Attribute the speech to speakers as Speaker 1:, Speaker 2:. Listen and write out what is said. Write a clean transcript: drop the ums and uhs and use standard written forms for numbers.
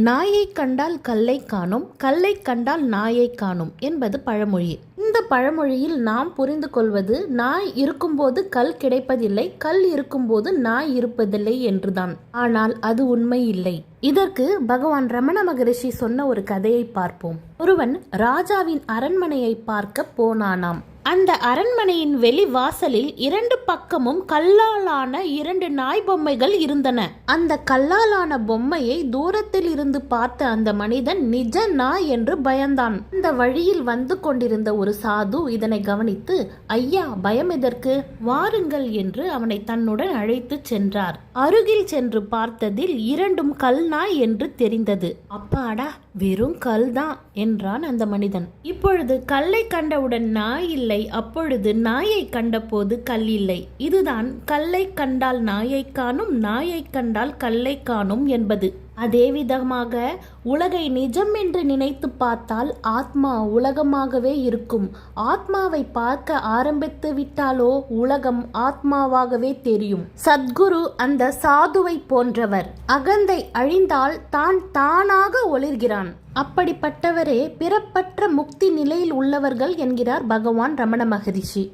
Speaker 1: நாயை கண்டால் கல்லை காணும், கல்லை கண்டால் நாயை காணும் என்பது பழமொழி. இந்த பழமொழியில் நாம் புரிந்து கொள்வது, நாய் இருக்கும்போது கல் கிடைப்பதில்லை, கல் இருக்கும்போது நாய் இருப்பதில்லை என்றுதான். ஆனால் அது உண்மை இல்லை. இதற்கு பகவான் ரமண மகரிஷி சொன்ன ஒரு கதையை பார்ப்போம். ஒருவன் ராஜாவின் அரண்மனையை பார்க்க போனானாம். அந்த அரண்மனையின் வெளி வாசலில் 2 பக்கமும் கல்லாலான 2 நாய் பொம்மைகள் இருந்தன. அந்த கல்லாலான பொம்மையை தூரத்தில் இருந்து பார்த்த அந்த மனிதன் நிஜ நாய் என்று பயந்தான். அந்த வழியில் வந்து கொண்டிருந்த ஒரு சாது இதனை கவனித்து, ஐயா, பயம் எதற்கு, வாருங்கள் என்று அவனை தன்னுடன் அழைத்து சென்றார். அருகில் சென்று பார்த்ததில் 2ம் கல் நாய் என்று தெரிந்தது. அப்பாடா, வெறும் கல் தான் என்றான் அந்த மனிதன். இப்பொழுது கல்லை கண்டவுடன் நாய் இல்லை, அப்பொழுது நாயை கண்டபோது கல் இல்லை. இதுதான் கல்லை கண்டால் நாயை காணும், நாயை கண்டால் கல்லை காணும் என்பது. அதே விதமாக உலகை நிஜம் என்று நினைத்து பார்த்தால் ஆத்மா உலகமாகவே இருக்கும். ஆத்மாவை பார்க்க ஆரம்பித்து விட்டாலோ உலகம் ஆத்மாவாகவே தெரியும். சத்குரு அந்த சாதுவை போன்றவர். அகந்தை அழிந்தால் தான் தானாக ஒளிர்கிறான். அப்படிப்பட்டவரே பிறப்பற்ற முக்தி நிலையில் உள்ளவர்கள் என்கிறார் பகவான் ரமண மகரிஷி.